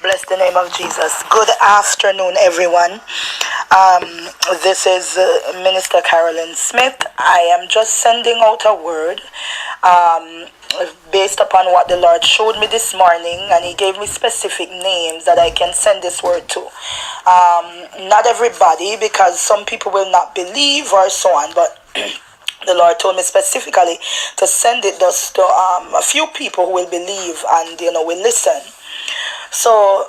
Bless the name of Jesus. Good afternoon, everyone. This is Minister Carolyn Smith. I am just sending out a word based upon what the Lord showed me this morning, and He gave me specific names that I can send this word to. Not everybody, because some people will not believe or so on, but the Lord told me specifically to send it just to a few people who will believe and will listen. So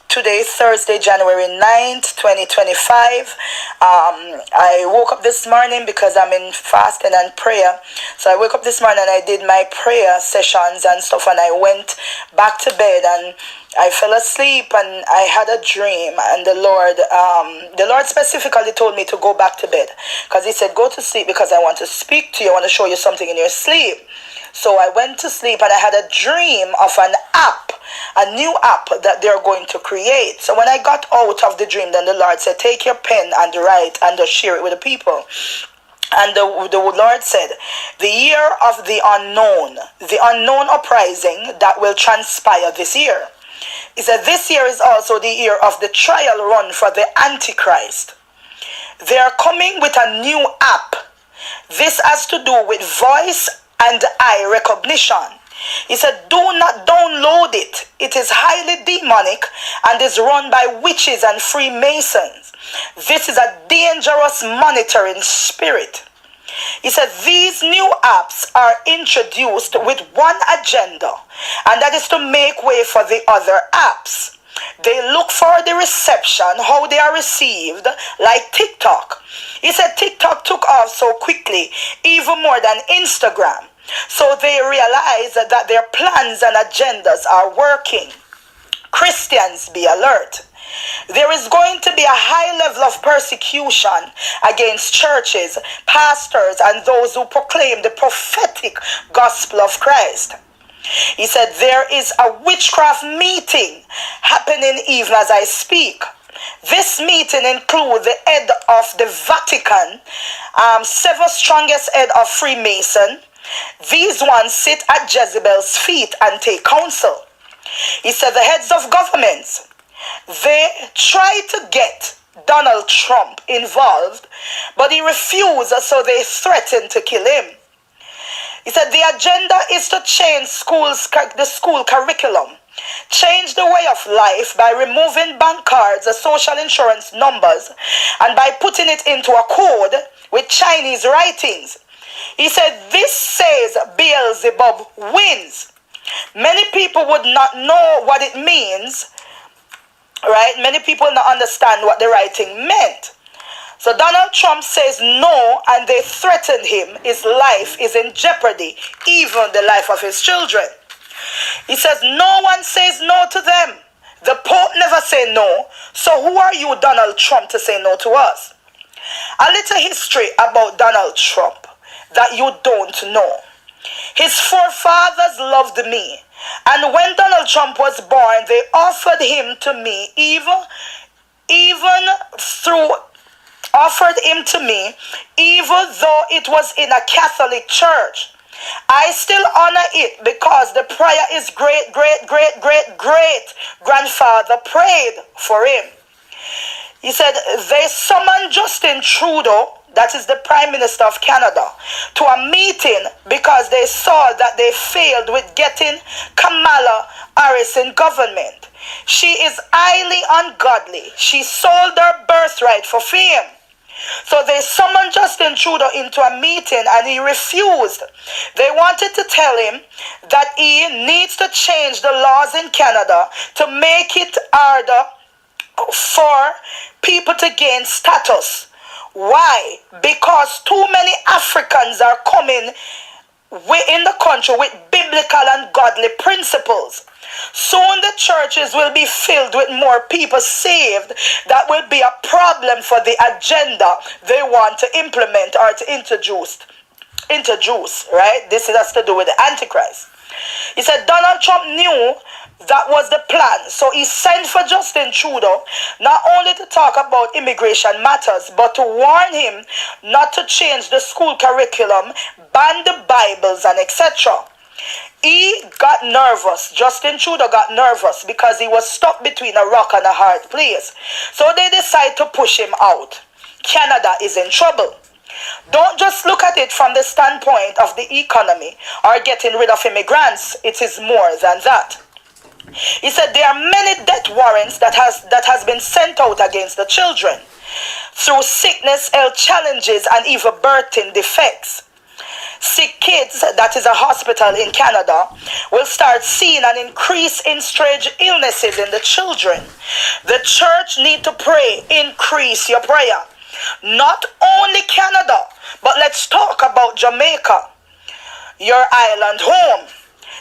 today, Thursday, January 9th, 2025, I woke up this morning because I'm in fasting and prayer. So I woke up this morning and I did my prayer sessions and stuff, and I went back to bed and I fell asleep and I had a dream, and the Lord specifically told me to go back to bed because He said, go to sleep because I want to speak to you. I want to show you something in your sleep. So I went to sleep and I had a dream of an app, a new app that they're going to create. So when I got out of the dream, then the Lord said, take your pen and write and share it with the people. And the Lord said, the year of the unknown uprising that will transpire this year. He said, this year is also the year of the trial run for the Antichrist. They are coming with a new app. This has to do with voice and eye recognition. He said, do not download it. It is highly demonic and is run by witches and Freemasons. This is a dangerous monitoring spirit. He said, these new apps are introduced with one agenda, and that is to make way for the other apps. They look for the reception, how they are received, like TikTok. He said TikTok took off so quickly, even more than Instagram. So they realize that their plans and agendas are working. Christians, be alert. There is going to be a high level of persecution against churches, pastors, and those who proclaim the prophetic gospel of Christ. He said there is a witchcraft meeting happening even as I speak. This meeting includes the head of the Vatican, seven strongest head of Freemason. These ones sit at Jezebel's feet and take counsel. He said the heads of governments, they tried to get Donald Trump involved, but he refused, so they threatened to kill him. He said the agenda is to change the school curriculum, change the way of life by removing bank cards, social insurance numbers, and by putting it into a code with Chinese writings. He said this says Beelzebub wins. Many people would not know what it means, right? Many people not understand what the writing meant. So Donald Trump says no, and they threatened him. His life is in jeopardy, even the life of his children. He says no one says no to them. The Pope never say no. So who are you, Donald Trump, to say no to us? A little history about Donald Trump that you don't know. His forefathers loved me, and when Donald Trump was born, they offered him to me, even though it was in a Catholic church. I still honor it because the prayer is great grandfather prayed for him. He said they summoned Justin Trudeau, that is the Prime Minister of Canada, to a meeting because they saw that they failed with getting Kamala Harris in government. She is highly ungodly. She sold her birthright for fame. So they summoned Justin Trudeau into a meeting and he refused. They wanted to tell him that he needs to change the laws in Canada to make it harder for people to gain status. Why? Because too many Africans are coming in the country with biblical and godly principles. Soon the churches will be filled with more people saved. That will be a problem for the agenda they want to implement or to introduce, right? This has to do with the Antichrist. He said Donald Trump knew that was the plan. So he sent for Justin Trudeau not only to talk about immigration matters, but to warn him not to change the school curriculum, ban the Bibles, and etc. He got nervous. Justin Trudeau got nervous because he was stuck between a rock and a hard place. So they decide to push him out. Canada is in trouble. Don't just look at it from the standpoint of the economy or getting rid of immigrants. It is more than that. He said there are many death warrants that has been sent out against the children through sickness, health challenges, and even birthing defects. Sick kids, that is a hospital in Canada, will start seeing an increase in strange illnesses in the children. The church need to pray. Increase your prayer. Not only Canada, but let's talk about Jamaica, your island home.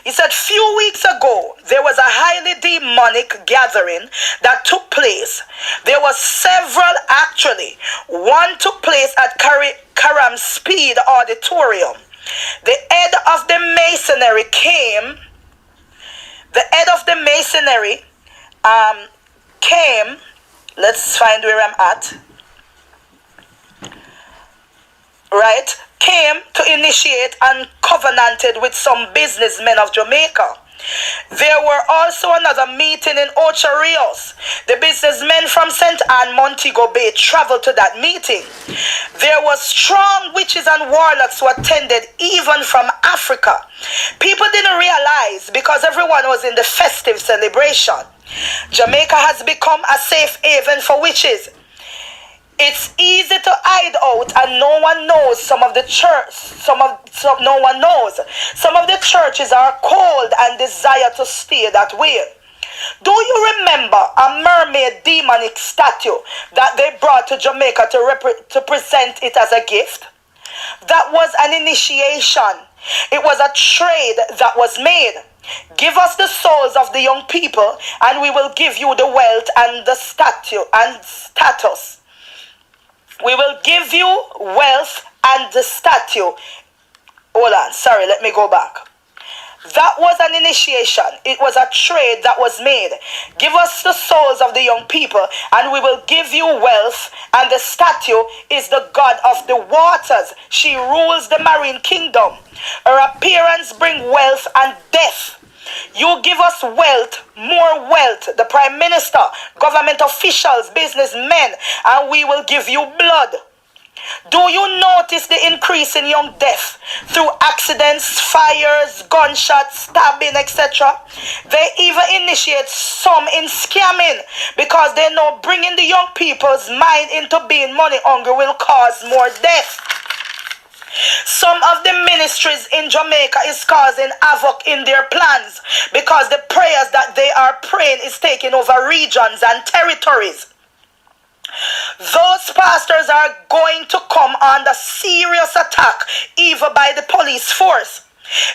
He said few weeks ago, there was a highly demonic gathering that took place. There was several actually. One took place at Karam Speed Auditorium. The head of the masonry came. The head of the masonry came. Let's find where I'm at. Right? Came to initiate and covenanted with some businessmen of Jamaica. There were also another meeting in Ocho Rios. The businessmen from St. Anne, Montego Bay traveled to that meeting. There were strong witches and warlocks who attended even from Africa. People didn't realize because everyone was in the festive celebration. Jamaica has become a safe haven for witches. It's easy to hide out and no one knows some of the no one knows. Some of the churches are cold and desire to stay that way. Do you remember a mermaid demonic statue that they brought to Jamaica to present it as a gift? That was an initiation. It was a trade that was made. Give us the souls of the young people and we will give you the wealth and the statue and status. We will give you wealth and the statue. Hold on, sorry, let me go back. That was an initiation. It was a trade that was made. Give us the souls of the young people and we will give you wealth, and the statue is the god of the waters. She rules the marine kingdom. Her appearance brings wealth and death. You give us wealth, more wealth, the prime minister, government officials, businessmen, and we will give you blood. Do you notice the increase in young death through accidents, fires, gunshots, stabbing, etc.? They even initiate some in scamming because they know bringing the young people's mind into being money hungry will cause more death. Some of the ministries in Jamaica is causing havoc in their plans because the prayers that they are praying is taking over regions and territories. Those pastors are going to come under serious attack even by the police force.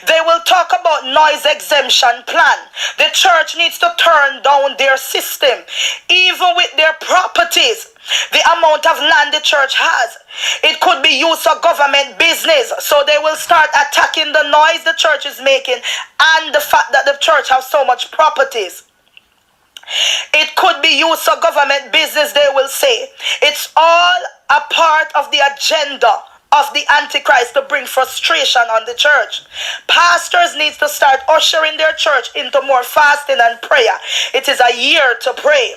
They will talk about noise exemption plan. The church needs to turn down their system, even with their properties. The amount of land the church has, it could be used for government business. So they will start attacking the noise the church is making and the fact that the church has so much properties. It could be used for government business, they will say. It's all a part of the agenda of the Antichrist to bring frustration on the church. Pastors need to start ushering their church into more fasting and prayer. It is a year to pray.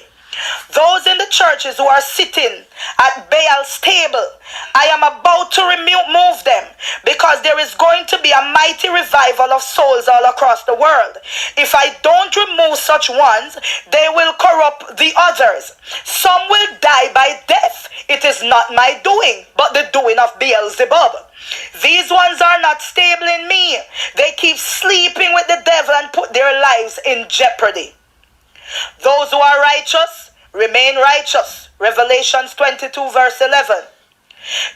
Those in the churches who are sitting at Baal's table, I am about to remove them because there is going to be a mighty revival of souls all across the world. If I don't remove such ones, they will corrupt the others. Some will die by death. It is not my doing, but the doing of Beelzebub. These ones are not stable in me. They keep sleeping with the devil and put their lives in jeopardy. Those who are righteous remain righteous. Revelations 22 verse 11.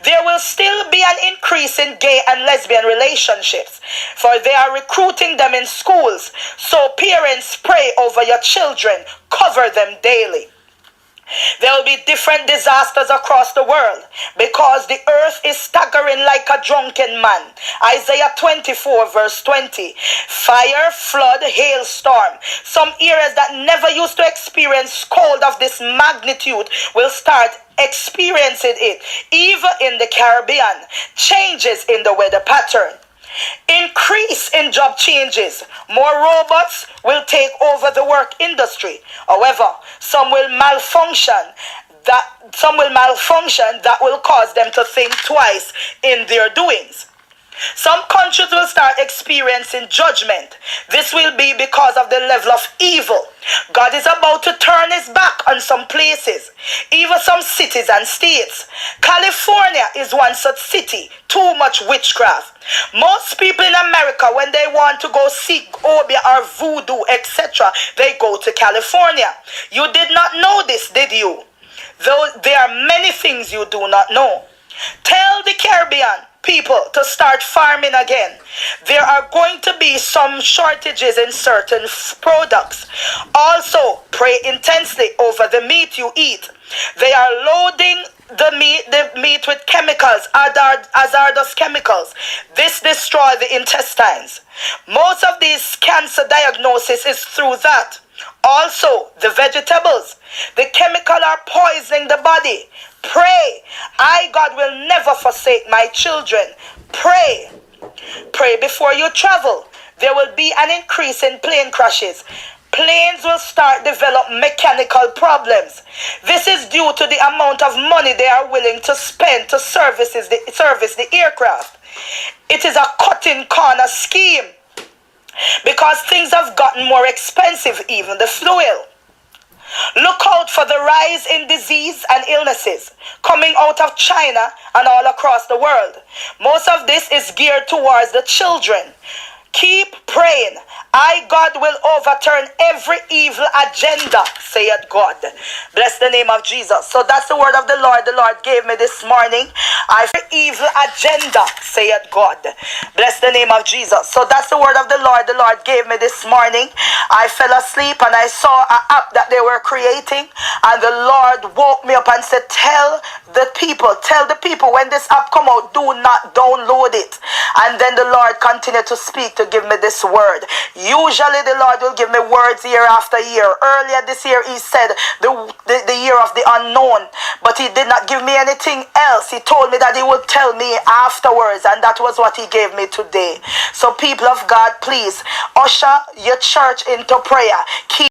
There will still be an increase in gay and lesbian relationships, for they are recruiting them in schools. So parents, pray over your children. Cover them daily. There will be different disasters across the world because the earth is staggering like a drunken man. Isaiah 24 verse 20. Fire, flood, hailstorm. Some areas that never used to experience cold of this magnitude will start experiencing it. Even in the Caribbean, changes in the weather pattern. Increase in job changes. More robots will take over the work industry. However, some will malfunction that will cause them to think twice in their doings. Some countries will start experiencing judgment. This will be because of the level of evil. God is about to turn his back on some places, even some cities and states. California is one such city. Too much witchcraft. Most people in America, when they want to go seek obia or voodoo, etc., they go to California. You did not know this, did you? Though there are many things you do not know. Tell the Caribbean people to start farming again. There are going to be some shortages in certain products. Also, pray intensely over the meat you eat. They are loading the meat with chemicals, hazardous chemicals. This destroys the intestines. Most of these cancer diagnosis is through that. Also, the vegetables, the chemical are poisoning the body. Pray. I, God, will never forsake my children. Pray. Pray before you travel. There will be an increase in plane crashes. Planes will start develop mechanical problems. This is due to the amount of money they are willing to spend to service the aircraft. It is a cutting corner scheme because things have gotten more expensive, even the fuel. Look out for the rise in disease and illnesses coming out of China and all across the world. Most of this is geared towards the children. Keep praying. I, God, will overturn every evil agenda, saith God. Bless the name of Jesus. So that's the word of the Lord gave me this morning. Evil agenda, saith God. Bless the name of Jesus. So that's the word of the Lord gave me this morning. I fell asleep and I saw an app that they were creating, and the Lord woke me up and said, tell the people when this app come out, do not download it. And then the Lord continued to speak to give me this word. Usually the Lord will give me words year after year. Earlier this year he said the year of the unknown, but he did not give me anything else. He told me that he would tell me afterwards, and that was what he gave me today. So people of God, please usher your church into prayer. Keep